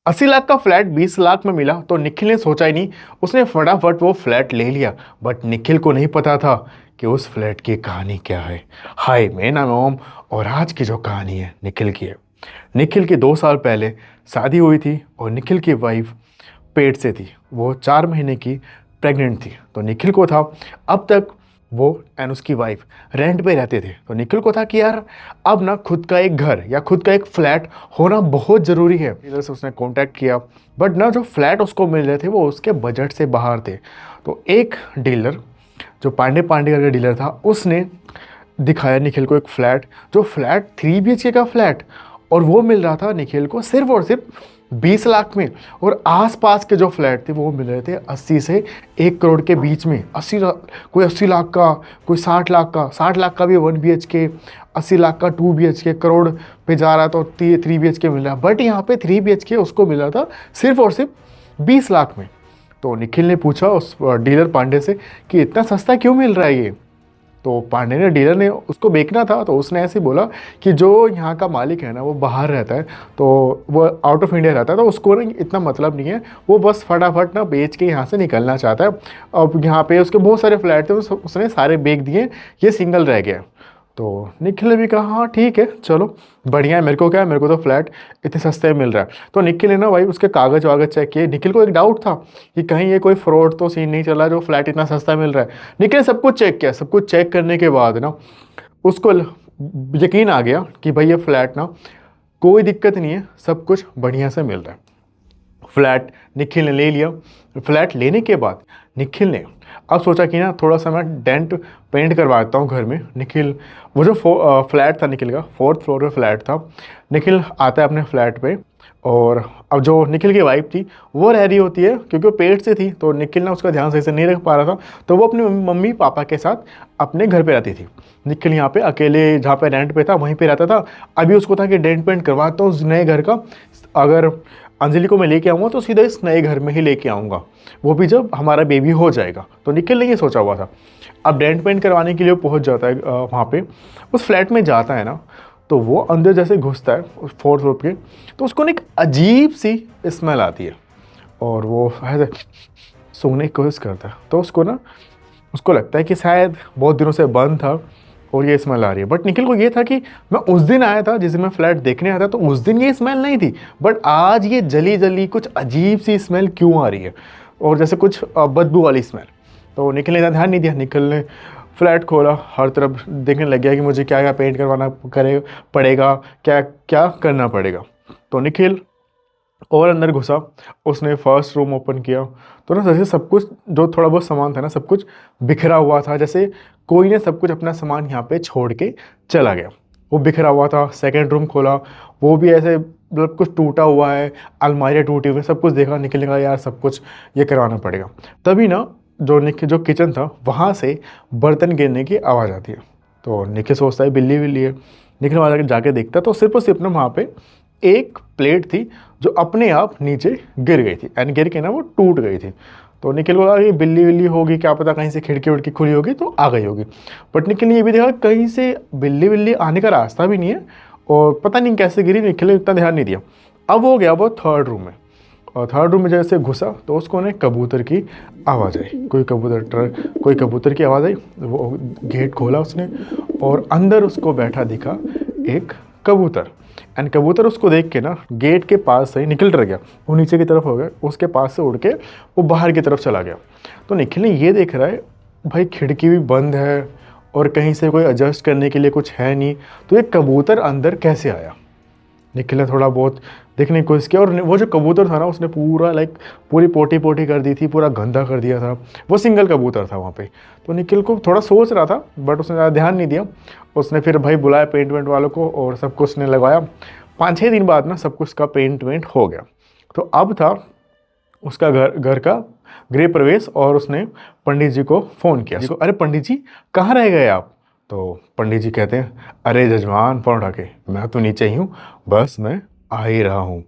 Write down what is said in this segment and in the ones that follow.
80 लाख का फ्लैट 20 लाख में मिला तो निखिल ने सोचा ही नहीं, उसने फटाफट वो फ्लैट ले लिया। बट निखिल को नहीं पता था कि उस फ्लैट की कहानी क्या है। हाय, मेरा नाम है ओम और आज की जो कहानी है निखिल की है। निखिल की 2 साल पहले शादी हुई थी और निखिल की वाइफ पेट से थी। वो 4 महीने की प्रेग्नेंट थी। तो निखिल को था, अब तक वो एंड उसकी वाइफ रेंट पे रहते थे। तो निखिल को था कि यार अब ना खुद का एक घर या खुद का एक फ्लैट होना बहुत ज़रूरी है। इधर से उसने कांटेक्ट किया, बट ना जो फ्लैट उसको मिल रहे थे वो उसके बजट से बाहर थे। तो एक डीलर, जो पांडे पांडे करके डीलर था, उसने दिखाया निखिल को एक फ्लैट, जो फ्लैट 3 BHK का फ्लैट, और वो मिल रहा था निखिल को सिर्फ और सिर्फ 20 लाख में। और आसपास के जो फ्लैट थे वो मिल रहे थे 80 से 1 करोड़ के बीच में। 80 लाख, कोई 80 लाख का, कोई 60 लाख का, 60 लाख का भी 1 BHK, 80 लाख का 2 BHK, करोड़ पे जा रहा तो 3 BHK मिल रहा। बट यहाँ पे 3 BHK उसको मिला था सिर्फ और सिर्फ 20 लाख में। तो निखिल ने पूछा उस डीलर पांडे से कि इतना सस्ता क्यों मिल रहा है ये। तो पांडे ने, डीलर ने उसको बेचना था, तो उसने ऐसे बोला कि जो यहाँ का मालिक है ना वो बाहर रहता है, तो वो आउट ऑफ इंडिया रहता है, तो उसको ना इतना मतलब नहीं है, वो बस फटाफट ना बेच के यहाँ से निकलना चाहता है। अब यहाँ पे उसके बहुत सारे फ्लैट थे, उसने सारे बेच दिए, ये सिंगल रह गया। तो निखिल ने भी कहा हाँ ठीक है, चलो बढ़िया है, मेरे को क्या है, मेरे को तो फ्लैट इतने सस्ते में मिल रहा है। तो निखिल ने ना भाई उसके कागज़ वागज चेक किए। निखिल को एक डाउट था कि कहीं ये कोई फ्रॉड तो सीन नहीं चल रहा है जो फ्लैट इतना सस्ता मिल रहा है। निखिल ने सब कुछ चेक किया। सब कुछ चेक करने के बाद ना उसको यकीन आ गया कि भाई ये फ्लैट ना कोई दिक्कत नहीं है, सब कुछ बढ़िया से मिल रहा है। फ्लैट निखिल ने ले लिया। फ्लैट लेने के बाद निखिल ने अब सोचा कि ना थोड़ा सा मैं डेंट पेंट करवाता हूँ घर में। निखिल, वो जो फ्लैट था निखिल का 4th फ्लोर पे फ्लैट था। निखिल आता है अपने फ्लैट पे, और अब जो निखिल की वाइफ थी वो रह रही होती है, क्योंकि वो पेट से थी तो निखिल ना उसका ध्यान सही से नहीं रख पा रहा था। तो वो अपनी मम्मी पापा के साथ अपने घर पे रहती थी। निखिल यहाँ पे अकेले जहाँ पे रेंट पे था वहीं पे रहता था। अभी उसको था कि डेंट पेंट करवाता हूँ उस नए घर का, अगर अंजलि को मैं लेके आऊँगा तो सीधा इस नए घर में ही लेके आऊँगा, वो भी जब हमारा बेबी हो जाएगा। तो निखिल ने ये सोचा हुआ था। अब डेंट पेंट करवाने के लिए वो पहुँच जाता है वहाँ पे, उस फ्लैट में जाता है ना, तो वो अंदर जैसे घुसता है उस 4th फ्लोर पे, तो उसको ना एक अजीब सी स्मेल आती है, और वो ऐसे सूंघने की कोशिश करता है। तो उसको लगता है कि शायद बहुत दिनों से बंद था और ये स्मेल आ रही है। बट निखिल को ये था कि मैं उस दिन आया था जिस दिन मैं फ्लैट देखने आया था, तो उस दिन ये स्मेल नहीं थी, बट आज ये जली जली कुछ अजीब सी स्मेल क्यों आ रही है, और जैसे कुछ बदबू वाली स्मेल। तो निखिल ने इतना ध्यान नहीं दिया। निखिल ने फ्लैट खोला, हर तरफ देखने लग गया कि मुझे क्या क्या पेंट करवाना पड़ेगा, क्या क्या करना पड़ेगा। तो निखिल और अंदर घुसा, उसने फर्स्ट रूम ओपन किया, तो ना जैसे सब कुछ जो थोड़ा बहुत सामान था ना सब कुछ बिखरा हुआ था, जैसे कोई ने सब कुछ अपना सामान यहाँ पे छोड़ के चला गया। वो बिखरा हुआ था। सेकंड रूम खोला, वो भी ऐसे मतलब कुछ टूटा हुआ है, अलमारियाँ टूटी हुई, सब कुछ देखा। निकलने का यार सब कुछ ये करवाना पड़ेगा। तभी ना जो किचन था वहाँ से बर्तन गिरने की आवाज़ आती है। तो निखिल सोचता है बिल्ली बिल्ली है। निखिल वहाँ जाके देखता तो सिर्फ और सिर्फ ना वहाँ पे एक प्लेट थी जो अपने आप नीचे गिर गई थी, एंड गिर के ना वो टूट गई थी। तो निखिल को लगा कि बिल्ली विल्ली होगी, क्या पता कहीं से खिड़की उड़की खुली होगी तो आ गई होगी। बट निखिल ने ये भी देखा कहीं से बिल्ली विल्ली आने का रास्ता भी नहीं है, और पता नहीं कैसे गिरी। निखिल ने इतना ध्यान नहीं दिया। अब वो गया वो 3rd रूम में, और 3rd रूम में जैसे घुसा तो उसको ना कबूतर की आवाज़ आई, कोई कबूतर की आवाज़ आई। वो गेट खोला उसने, और अंदर उसको बैठा दिखा एक कबूतर। एंड कबूतर उसको देख के ना गेट के पास से निकल डर गया, वो नीचे की तरफ हो गया, उसके पास से उड़ के वो बाहर की तरफ चला गया। तो निखिल ने ये देख रहा है भाई खिड़की भी बंद है और कहीं से कोई एडजस्ट करने के लिए कुछ है नहीं, तो ये कबूतर अंदर कैसे आया। निखिल ने थोड़ा बहुत देखने की कोशिश किया, और वो जो कबूतर था ना उसने पूरा पूरी पोटी पोटी कर दी थी, पूरा गंदा कर दिया था। वो सिंगल कबूतर था वहाँ पे। तो निखिल को थोड़ा सोच रहा था, बट उसने ज़्यादा ध्यान नहीं दिया। उसने फिर भाई बुलाया पेंट वेंट वालों को, और सब कुछ ने लगाया। 5-6 दिन बाद ना सब कुछ का पेंट वेंट हो गया। तो अब था उसका घर का गृह प्रवेश, और उसने पंडित जी को फ़ोन किया। अरे पंडित जी कहाँ रह गए आप। तो पंडित जी कहते हैं अरे जजमान, फ़ोन उठा के, मैं तो नीचे ही हूँ, बस मैं आ ही रहा हूँ।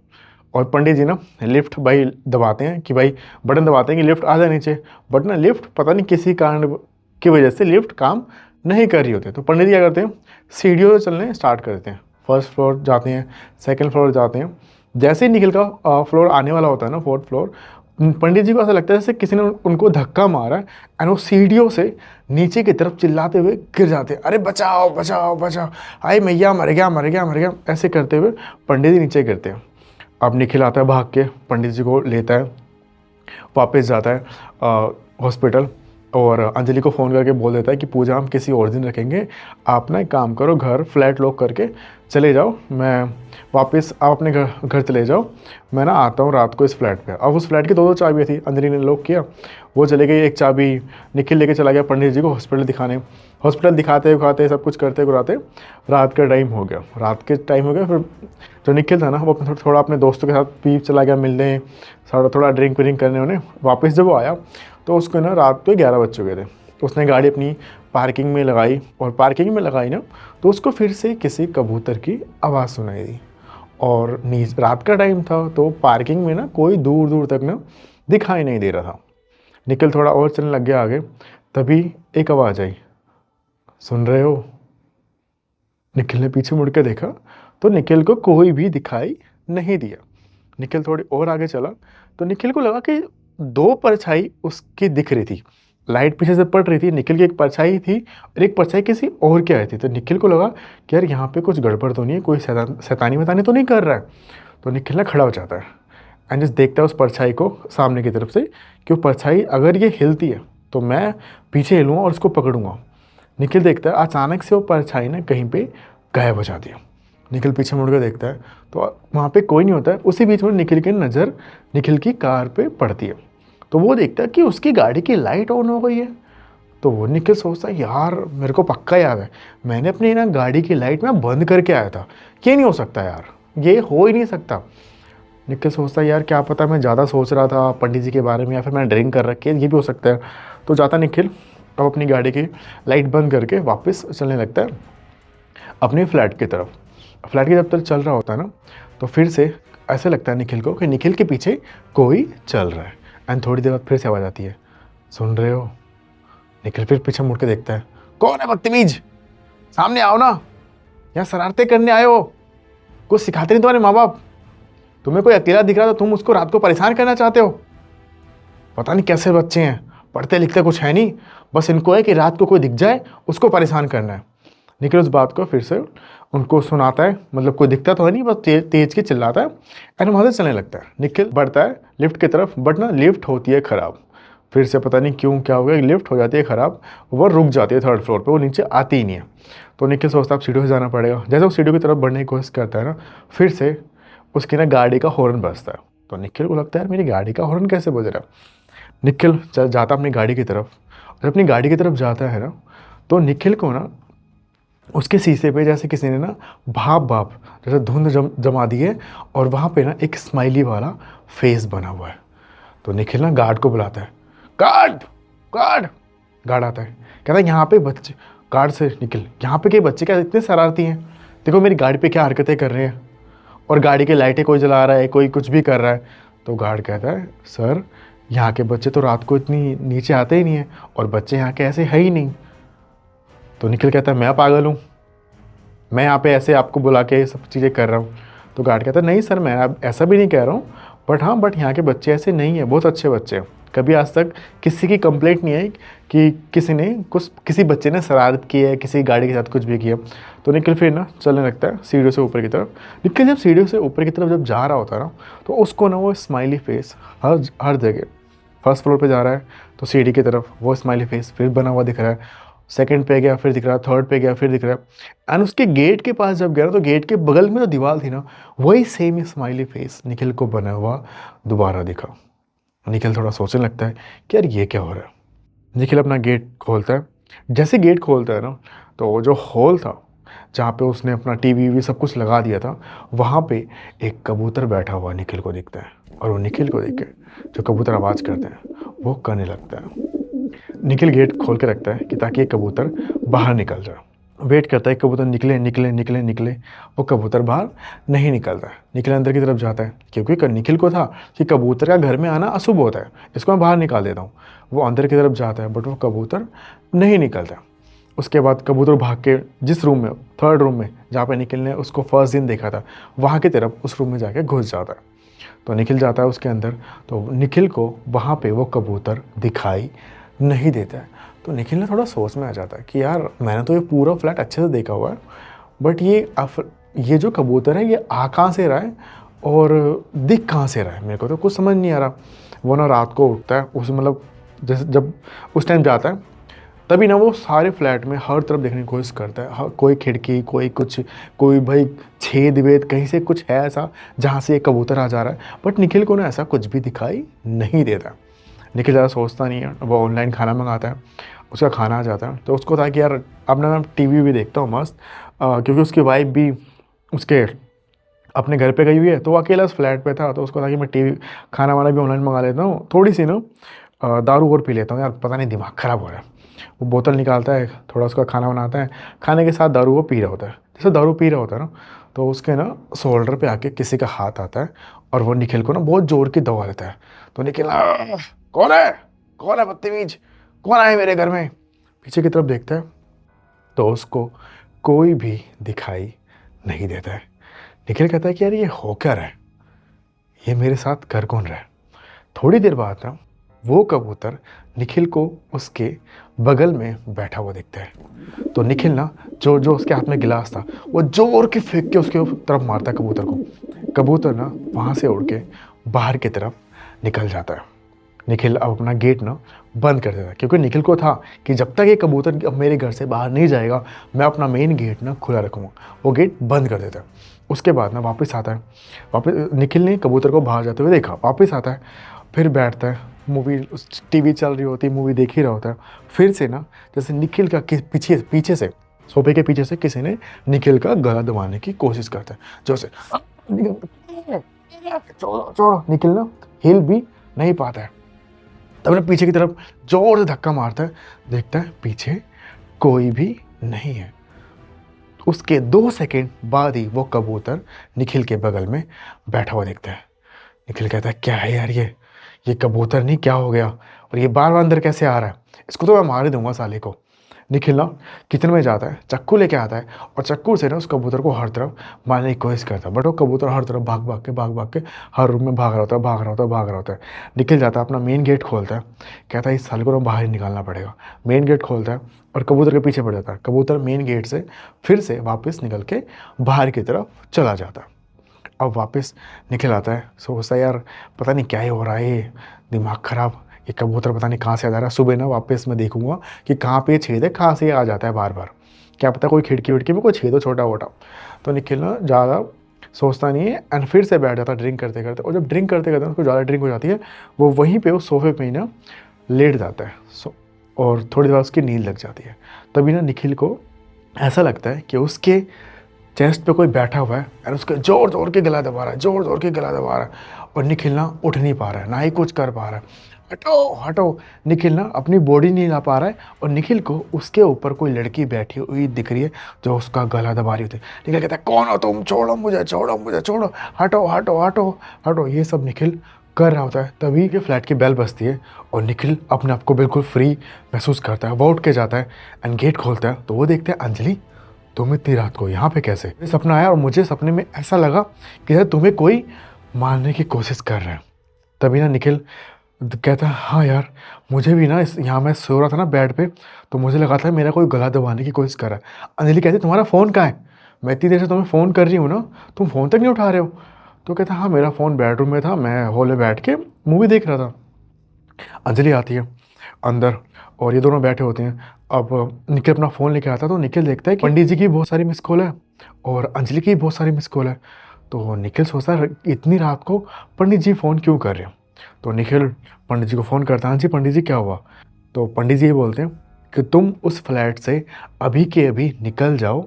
और पंडित जी ना लिफ्ट भाई दबाते हैं कि भाई बटन दबाते हैं कि लिफ्ट आ जाए नीचे, बट ना लिफ्ट पता नहीं किसी कारण की वजह से लिफ्ट काम नहीं कर रही होती। तो पंडित जी क्या करते हैं, सीढ़ियों से चलने स्टार्ट करते हैं। 1st फ्लोर जाते हैं, 2nd फ्लोर जाते हैं, जैसे ही निखिल का फ्लोर आने वाला होता है ना, 4th फ्लोर, पंडित जी को ऐसा लगता है जैसे किसी ने उनको धक्का मारा है एंड वो सीढ़ियों से नीचे की तरफ चिल्लाते हुए गिर जाते हैं। अरे बचाओ बचाओ बचाओ, हाय मैया मर गया मर गया मर गया, ऐसे करते हुए पंडित जी नीचे गिरते हैं। अब निखिल आता है भाग के, पंडित जी को लेता है, वापस जाता है हॉस्पिटल और अंजलि को फ़ोन करके बोल देता है कि पूजा हम किसी और दिन रखेंगे, आप ना एक काम करो, घर फ्लैट लॉक करके चले जाओ, मैं वापस आप अपने घर चले जाओ, मैं ना आता हूँ रात को इस फ्लैट पे। अब उस फ्लैट की 2 चाबियाँ थी, अंजलि ने लॉक किया, वो चले गई, एक चाबी निखिल लेके चला गया पंडित जी को हॉस्पिटल दिखाने। हॉस्पिटल दिखाते सब कुछ करते कराते रात का टाइम हो गया। रात के टाइम हो गया, फिर जो निखिल था ना वो थोड़ा अपने दोस्तों के साथ भी चला गया मिलने, थोड़ा ड्रिंक व्रिंक करने उन्हें। वापस जब वो आया तो उसको ना रात को 11 बज चुके थे। तो उसने गाड़ी अपनी पार्किंग में लगाई, और पार्किंग में लगाई ना तो उसको फिर से किसी कबूतर की आवाज़ सुनाई दी। और रात का टाइम था तो पार्किंग में ना कोई दूर दूर तक ना दिखाई नहीं दे रहा था। निखिल थोड़ा और चलने लग गया आगे, तभी एक आवाज़ आई, सुन रहे हो? निखिल ने पीछे मुड़ के देखा तो निखिल को कोई भी दिखाई नहीं दिया। निखिल थोड़ी और आगे चला तो निखिल को लगा कि 2 परछाई उसकी दिख रही थी। लाइट पीछे से पड़ रही थी, निखिल की एक परछाई थी और एक परछाई किसी और की आई थी। तो निखिल को लगा कि यार यहाँ पे कुछ गड़बड़ तो नहीं है, कोई शैतानी वैतानी तो नहीं कर रहा है। तो निखिल ना खड़ा हो जाता है एंड जस्ट देखता है उस परछाई को सामने की तरफ से कि वो परछाई अगर ये हिलती है तो मैं पीछे हिलूँगा और उसको पकड़ूंगा। निखिल देखता है अचानक से वो परछाई ने कहीं पे गायब हो जाती है। निखिल पीछे मुड़ कर देखता है तो वहाँ पे कोई नहीं होता है। उसी बीच में निखिल की नज़र निखिल की कार पे पड़ती है, तो वो देखता है कि उसकी गाड़ी की लाइट ऑन हो गई है। तो वो निखिल सोचता है यार मेरे को पक्का याद है, मैंने अपनी ना गाड़ी की लाइट में बंद करके आया था, ये नहीं हो सकता यार, ये हो ही नहीं सकता। निखिल सोचता है यार क्या पता मैं ज़्यादा सोच रहा था पंडित जी के बारे में, या फिर मैंने ड्रिंक कर रखी है, ये भी हो सकता है। तो जाता निखिल अब अपनी गाड़ी की लाइट बंद करके वापस चलने लगता है अपने फ्लैट की तरफ। फ्लैट की जब तक चल रहा होता है ना तो फिर से ऐसे लगता है निखिल को कि निखिल के पीछे कोई चल रहा है। एंड थोड़ी देर बाद फिर से आवाज़ आती है, सुन रहे हो? निखिल फिर पीछे मुड़ के देखता है, कौन है बदतमीज, सामने आओ ना, यहाँ शरारतें करने आए हो, कुछ सिखाते नहीं तुम्हारे माँ बाप, तुम्हें कोई अकेला दिख रहा तो तुम उसको रात को परेशान करना चाहते हो। पता नहीं कैसे बच्चे हैं, पढ़ते लिखते कुछ है नहीं, बस इनको है कि रात को कोई दिख जाए उसको परेशान करना है। निखिल उस बात को फिर से उनको सुनाता है, मतलब कोई दिखता तो है नहीं, बस तेज के चिल्लाता है एंड वहाँ से चलने लगता है। निखिल बढ़ता है लिफ्ट की तरफ, बट ना लिफ्ट होती है ख़राब। फिर से पता नहीं क्यों क्या हो गया, लिफ्ट हो जाती है ख़राब, वो रुक जाती है 3rd फ्लोर पे, वो नीचे आती ही नहीं है। तो निखिल सोचता है अब सीढ़ियों से जाना पड़ेगा। जैसे वो सीढ़ियों की तरफ बढ़ने की कोशिश करता है ना, फिर से उसकी ना गाड़ी का हॉर्न बजता है। तो निखिल को लगता है यार मेरी गाड़ी का हॉर्न कैसे बज रहा है। निखिल जाता अपनी गाड़ी की तरफ, और अपनी गाड़ी की तरफ जाता है ना तो निखिल को ना उसके शीशे पे जैसे किसी ने ना भाप जैसे धुंध जमा दी है, और वहाँ पे ना एक स्माइली वाला फेस बना हुआ है। तो निखिल ना गार्ड को बुलाता है, गार्ड गार्ड। गार्ड आता है, कहता है यहाँ पे बच्चे, गार्ड से निखिल, यहाँ पे के बच्चे क्या इतने शरारती हैं, देखो मेरी गाड़ी पे क्या हरकतें कर रहे हैं, और गाड़ी की लाइटें कोई जला रहा है, कोई कुछ भी कर रहा है। तो गार्ड कहता है सर यहाँ के बच्चे तो रात को इतनी नीचे आते ही नहीं है, और बच्चे यहाँ के ऐसे है ही नहीं। तो निखिल कहता है मैं पागल हूँ, मैं यहाँ पे ऐसे आपको बुला के सब चीज़ें कर रहा हूँ। तो गार्ड कहता है नहीं सर मैं ऐसा भी नहीं कह रहा हूँ, बट यहाँ के बच्चे ऐसे नहीं हैं, बहुत अच्छे बच्चे हैं, कभी आज तक किसी की कंप्लेंट नहीं आई कि किसी बच्चे ने शरारत की है, किसी गाड़ी के साथ कुछ भी किया। तो निखिल फिर ना चलने लगता है सीढ़ियों से ऊपर की तरफ। निखिल जब सीढ़ियों से ऊपर की तरफ जब जा रहा होता है ना तो उसको ना वो स्माइली फेस हर जगह, 1st फ्लोर पे जा रहा है तो सीढ़ी की तरफ वो स्माइली फेस फिर बना हुआ दिख रहा है, 2nd पे गया फिर दिख रहा है, 3rd पे गया फिर दिख रहा है। एंड उसके गेट के पास जब गया ना तो गेट के बगल में जो दीवार थी ना वही सेम स्माइली फेस निखिल को बना हुआ दोबारा दिखा। निखिल थोड़ा सोचने लगता है कि यार ये क्या हो रहा है। निखिल अपना गेट खोलता है, जैसे गेट खोलता है ना तो जो हॉल था जहाँ पे उसने अपना टीवी वी सब कुछ लगा दिया था, वहाँ पे एक कबूतर बैठा हुआ निखिल को दिखता है, और वो निखिल को देख के जो कबूतर आवाज़ करते हैं वो करने लगता है। निखिल गेट खोल के रखता है कि ताकि ये कबूतर बाहर निकल जाए, वेट करता है कबूतर निकले, वो कबूतर बाहर नहीं निकलता है। निखिल अंदर की तरफ जाता है, क्योंकि निखिल को था कि कबूतर का घर में आना अशुभ होता है, इसको मैं बाहर निकाल देता हूँ। वो अंदर की तरफ जाता है बट वो कबूतर नहीं निकलता। उसके बाद कबूतर भाग के जिस रूम में, थर्ड रूम में जहाँ पे निखिल ने उसको फर्स्ट दिन देखा था, वहाँ की तरफ उस रूम में जाके घुस जाता है। तो निखिल जाता है उसके अंदर, तो निखिल को वहाँ पे वो कबूतर दिखाई नहीं देता है। तो निखिल ने थोड़ा सोच में आ जाता है कि यार मैंने तो ये पूरा फ्लैट अच्छे से देखा हुआ है, बट ये जो कबूतर है ये आ कहाँ से रहा है और दिख कहाँ से रहा है, मेरे को तो कुछ समझ नहीं आ रहा। वो ना रात को उठता है, उस मतलब जैसे जब उस टाइम जाता है तभी ना वो सारे फ्लैट में हर तरफ देखने की कोशिश करता है, कोई खिड़की, कोई कुछ, कोई भाई छेद वेद कहीं से कुछ है ऐसा जहाँ से एक कबूतर आ जा रहा है, बट निखिल को ना ऐसा कुछ भी दिखाई नहीं देता। निखिल ज़्यादा सोचता नहीं है, वो ऑनलाइन खाना मंगाता है, उसका खाना आ जाता है। तो उसको था कि यार अब ना मैं टीवी भी देखता हूँ मस्त, क्योंकि उसकी वाइफ भी उसके अपने घर पे गई हुई है, तो वो अकेला उस फ्लैट पे था। तो उसको था कि मैं टीवी खाना वाना भी ऑनलाइन मंगा लेता हूँ, थोड़ी सी ना दारू और पी लेता हूँ, यार पता नहीं दिमाग ख़राब हो रहा है। वो बोतल निकालता है, थोड़ा उसका खाना बनाता है, खाने के साथ दारू वो पी रहा होता है। जैसे दारू पी रहा होता है ना, तो उसके ना शोल्डर पे आके किसी का हाथ आता है और वो निखिल को ना बहुत ज़ोर की दबा देता है। तो निखिल कौन है, कौन है बदतमीज, कौन आए मेरे घर में, पीछे की तरफ देखता है तो उसको कोई भी दिखाई नहीं देता है। निखिल कहता है कि यार ये हो क्या रहा है, ये मेरे साथ कर कौन रहा है। थोड़ी देर बाद ना वो कबूतर निखिल को उसके बगल में बैठा हुआ दिखता है। तो निखिल ना जो जो उसके हाथ में गिलास था वो जोर के फेंक के उसके तरफ मारता है कबूतर को। कबूतर ना वहाँ से उड़ के बाहर की तरफ निकल जाता है। निखिल अब अपना गेट ना बंद कर देता है, क्योंकि निखिल को था कि जब तक ये कबूतर अब मेरे घर से बाहर नहीं जाएगा मैं अपना मेन गेट ना खुला रखूँगा। वो गेट बंद कर देता है। उसके बाद ना वापस आता है, वापस निखिल ने कबूतर को बाहर जाते हुए देखा, वापस आता है, फिर बैठता है, मूवी टीवी चल रही होती है, मूवी देख ही रहा होता है। फिर से ना जैसे निखिल का पीछे पीछे से, सोफे के पीछे से किसी ने निखिल का गला दबाने की कोशिश करता है, जो से छोड़ो छोड़ो। निखिल ना हिल भी नहीं पाता है, तब ना पीछे की तरफ जोर से धक्का मारता है, देखता है पीछे कोई भी नहीं है। उसके 2 सेकंड बाद ही वो कबूतर निखिल के बगल में बैठा हुआ दिखता है। निखिल कहता है क्या है यार ये कबूतर नहीं क्या हो गया, और ये बार बार अंदर कैसे आ रहा है, इसको तो मैं मार ही दूंगा साले को। निखिल ना किचन में जाता है, चक्कू लेके आता है और चक्कू से ना उस कबूतर को हर तरफ मारने की कोशिश करता है, बट वो कबूतर हर तरफ भाग भाग के हर रूम में भाग रहा होता है, भाग रहा होता है, भाग रहा होता है। निखिल जाता है अपना मेन गेट खोलता है, कहता है इस साले को ना बाहर ही निकालना पड़ेगा। मेन गेट खोलता है और कबूतर के पीछे पड़ जाता है। कबूतर मेन गेट से फिर से वापस निकल के बाहर की तरफ चला जाता है। अब वापस निकल आता है, सोचता है यार पता नहीं क्या ही हो रहा है, ये दिमाग ख़राब, ये कबूतर पता नहीं कहाँ से आ जा रहा है। सुबह ना वापस मैं देखूंगा कि कहाँ पे छेद है, कहाँ से ये आ जाता है बार बार, क्या पता कोई खिड़की विड़की में कोई छेद हो छोटा मोटा। तो निखिल ना ज़्यादा सोचता नहीं है एंड फिर से बैठ जाता है ड्रिंक करते करते, और जब ड्रिंक करते करते उसको ज़्यादा ड्रिंक हो जाती है, वो वहीं पर उस सोफे पर ही ना लेट जाता है। और थोड़ी देर बाद उसकी नींद लग जाती है। तभी ना निखिल को ऐसा लगता है कि उसके चेस्ट पे कोई बैठा हुआ है और उसके जोर जोर के गला दबा रहा है, जोर जोर के गला दबा रहा है, और निखिल ना उठ नहीं पा रहा है, ना ही कुछ कर पा रहा है। हटो हटो, निखिल ना अपनी बॉडी नहीं ला पा रहा है, और निखिल को उसके ऊपर कोई लड़की बैठी हुई दिख रही है जो उसका गला दबा रही होती है। निखिल कहता है कौन हो तुम, छोड़ो मुझे, छोड़ो मुझे, छोड़ो, हटो हटो हटो हटो, ये सब निखिल कर रहा होता है। तभी के फ्लैट की बेल बजती है और निखिल अपने आप को बिल्कुल फ्री महसूस करता है। वो उठ के जाता है एंड गेट खोलता है, तो वो देखते हैं अंजलि तुम इतनी रात को यहाँ पे कैसे। मुझे सपना आया और मुझे सपने में ऐसा लगा कि तुम्हें कोई मारने की कोशिश कर रहा है। तभी ना निखिल कहता है हाँ यार मुझे भी ना यहाँ मैं सो रहा था ना बेड पे, तो मुझे लगा था मेरा कोई गला दबाने की कोशिश कर रहा है। अंजलि कहती तुम्हारा फ़ोन कहाँ है, मैं इतनी देर से तुम्हें फ़ोन कर रही हूँ ना, तुम फ़ोन तक नहीं उठा रहे हो। तो कहता हाँ मेरा फ़ोन बेडरूम में था, मैं हॉल में बैठ के मूवी देख रहा था। अंजलि आती है अंदर और ये दोनों बैठे होते हैं। अब निखिल अपना फ़ोन लेके आता है, तो निखिल देखता है कि पंडित जी की बहुत सारी मिस कॉल है और अंजलि की बहुत सारी मिस कॉल है। तो निखिल सोचता है इतनी रात को पंडित जी फ़ोन क्यों कर रहे हैं। तो निखिल पंडित जी को फ़ोन करता है, हाँ जी पंडित जी क्या हुआ। तो पंडित जी ये बोलते हैं कि तुम उस फ्लैट से अभी के अभी निकल जाओ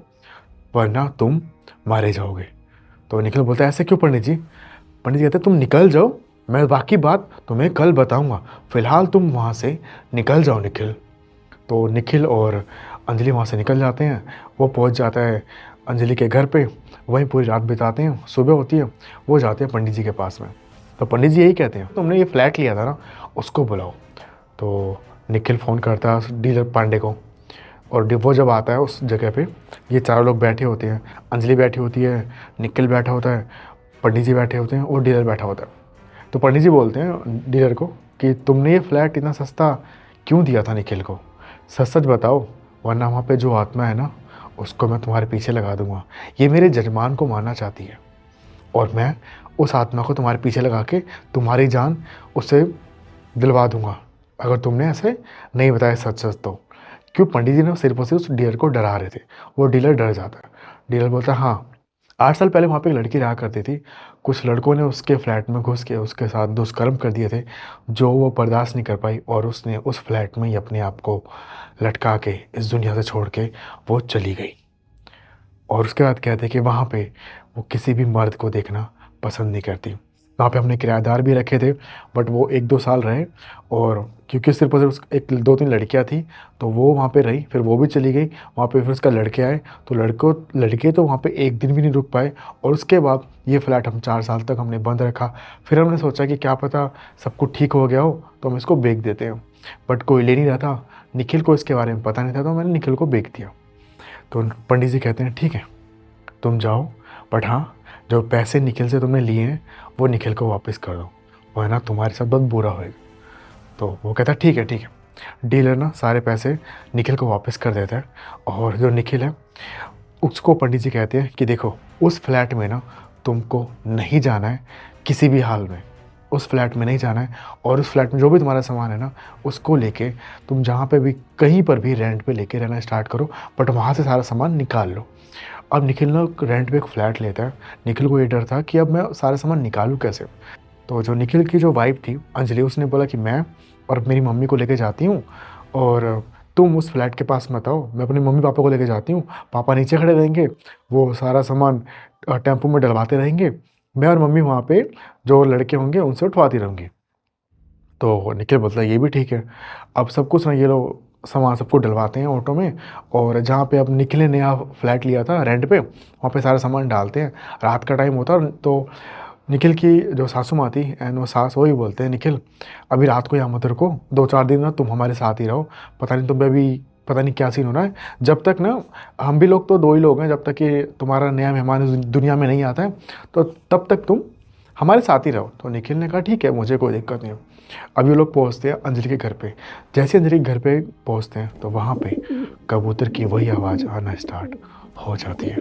वरना तुम मारे जाओगे। तो निखिल बोलता है ऐसे क्यों पंडित जी। पंडित जी कहते हैं तुम निकल जाओ, मैं बाकी बात तुम्हें कल बताऊंगा, फ़िलहाल तुम वहाँ से निकल जाओ निखिल। तो निखिल और अंजलि वहाँ से निकल जाते हैं। वो पहुँच जाता है अंजलि के घर पे, वहीं पूरी रात बिताते हैं। सुबह होती है, वो जाते हैं पंडित जी के पास में। तो पंडित जी यही कहते हैं तुमने ये फ्लैट लिया था ना, उसको बुलाओ। तो निखिल फ़ोन करता है डीलर पांडे को, और वो जब आता है उस जगह पे, ये चारों लोग बैठे होते हैं। अंजलि बैठी होती है, निखिल बैठा होता है, पंडित जी बैठे होते हैं और डीलर बैठा होता है। तो पंडित जी बोलते हैं डीलर को कि तुमने ये फ्लैट इतना सस्ता क्यों दिया था निखिल को, सच सच बताओ, वरना वहाँ पे जो आत्मा है ना उसको मैं तुम्हारे पीछे लगा दूंगा। ये मेरे जजमान को मारना चाहती है और मैं उस आत्मा को तुम्हारे पीछे लगा के तुम्हारी जान उससे दिलवा दूंगा, अगर तुमने ऐसे नहीं बताया सच सच तो। क्यों पंडित जी ने सिर्फ और सिर्फ उस डीलर को डरा रहे थे। वो डीलर डर जाता है। डीलर बोलता है हाँ, 8 साल पहले वहाँ पे एक लड़की रहा करती थी। कुछ लड़कों ने उसके फ्लैट में घुस के उसके साथ दुष्कर्म कर दिए थे, जो वो बर्दाश्त नहीं कर पाई और उसने उस फ्लैट में ही अपने आप को लटका के इस दुनिया से छोड़ के वो चली गई। और उसके बाद कहते हैं कि वहाँ पे वो किसी भी मर्द को देखना पसंद नहीं करती। वहाँ पे हमने किराएदार भी रखे थे, बट वो 1-2 साल रहे, और क्योंकि सिर्फ और सिर्फ एक 2-3 लड़कियाँ थी तो वो वहाँ पे रही, फिर वो भी चली गई। वहाँ पे फिर उसका लड़के आए तो लड़के तो वहाँ पे एक दिन भी नहीं रुक पाए। और उसके बाद ये फ्लैट हम 4 साल तक हमने बंद रखा। फिर हमने सोचा कि क्या पता सब कुछ ठीक हो गया हो तो हम इसको बेच देते हैं, बट कोई ले नहीं रहा था। निखिल को इसके बारे में पता नहीं था तो मैंने निखिल को बेच दिया। तो पंडित जी कहते हैं ठीक है तुम जाओ, बट हाँ, जो पैसे निखिल से तुमने लिए हैं वो निखिल को वापस कर दो, वरना तुम्हारे साथ बहुत बुरा होएगा। तो वो कहता है ठीक है ठीक है। डीलर ना सारे पैसे निखिल को वापस कर देता है। और जो निखिल है उसको पंडित जी कहते हैं कि देखो, उस फ्लैट में ना तुमको नहीं जाना है किसी भी हाल में, उस फ्लैट में नहीं जाना है। और उस फ्लैट में जो भी तुम्हारा सामान है ना उसको लेके तुम जहाँ पे भी कहीं पर भी रेंट पे लेके रहना स्टार्ट करो, बट वहाँ से सारा सामान निकाल लो। अब निखिल ना रेंट पे एक फ्लैट लेता है। निखिल को ये डर था कि अब मैं सारा सामान निकालूँ कैसे। तो जो निखिल की जो वाइफ थी अंजलि, उसने बोला कि मैं और मेरी मम्मी को लेके जाती हूँ और तुम उस फ्लैट के पास मत आओ, मैं अपने मम्मी पापा को लेके जाती हूँ। पापा नीचे खड़े रहेंगे, वो सारा सामान टेम्पो में डलवाते रहेंगे, मैं और मम्मी वहाँ पे जो लड़के होंगे उनसे उठवाती रहूँगी। तो निखिल बोलता है ये भी ठीक है। अब सब कुछ ना ये लोग सामान सबको डलवाते हैं ऑटो में, और जहाँ पे अब निखिल ने नया फ्लैट लिया था रेंट पे वहाँ पे सारा सामान डालते हैं। रात का टाइम होता है तो निखिल की जो सासू माँ थी एंड वो सास वही बोलते हैं निखिल अभी रात को यहाँ मत रुको, 2-4 दिन ना तुम हमारे साथ ही रहो, पता नहीं तुम्हें अभी पता नहीं क्या सीन हो रहा है। जब तक ना हम भी लोग तो 2 ही लोग हैं, जब तक कि तुम्हारा नया मेहमान इस दुनिया में नहीं आता है तो तब तक तुम हमारे साथ ही रहो। तो निखिल ने कहा ठीक है, मुझे कोई दिक्कत नहीं है। अब ये लोग पहुँचते हैं अंजलि के घर पे। जैसे अंजलि के घर पे पहुँचते हैं तो वहाँ पे कबूतर की वही आवाज़ आना स्टार्ट हो जाती है।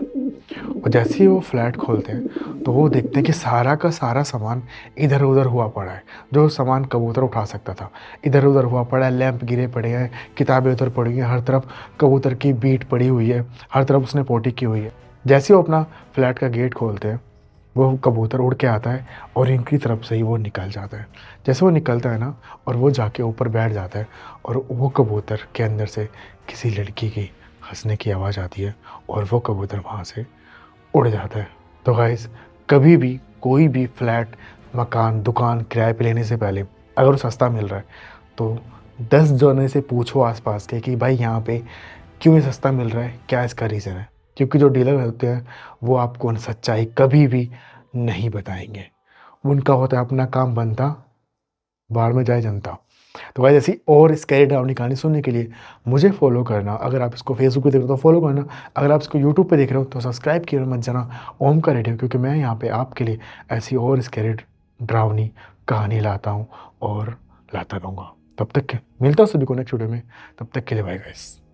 और जैसे ही वो फ्लैट खोलते हैं तो वो देखते हैं कि सारा का सारा सामान इधर उधर हुआ पड़ा है। जो सामान कबूतर उठा सकता था इधर उधर हुआ पड़ा है, लैंप गिरे पड़े हैं, किताबें उधर पड़ी हैं, हर तरफ कबूतर की बीट पड़ी हुई है, हर तरफ उसने पोटी की हुई है। जैसे ही वो अपना फ्लैट का गेट खोलते हैं वो कबूतर उड़ के आता है और इनकी तरफ से ही वो निकल जाता है। जैसे वो निकलता है ना और वो जाके ऊपर बैठ जाता है और वो कबूतर के अंदर से किसी लड़की की हंसने की आवाज़ आती है और वो कबूतर वहाँ से उड़ जाता है। तो गाइस, कभी भी कोई भी फ्लैट, मकान, दुकान किराए पे लेने से पहले अगर वो सस्ता मिल रहा है तो 10 जने से पूछो आसपास के कि भाई यहाँ पे क्यों ये सस्ता मिल रहा है, क्या इसका रीज़न है। क्योंकि जो डीलर होते हैं वो आपको सच्चाई कभी भी नहीं बताएंगे। उनका होता है अपना काम बनता, बाहर में जाए जनता। तो गाइस, ऐसी और स्कैरी डरावनी कहानी सुनने के लिए मुझे फॉलो करना। अगर आप इसको फेसबुक पे देख रहे हो तो फॉलो करना, अगर आप इसको यूट्यूब पे देख रहे हो तो सब्सक्राइब किए मत जाना ओम का रेडियो, क्योंकि मैं यहाँ पे आपके लिए ऐसी और स्कैरी डरावनी कहानी लाता हूँ और लाता रहूँगा। तब तक के मिलता हूँ सभी को नेक्स्ट वीडियो में। तब तक के लिए बाय गाइस।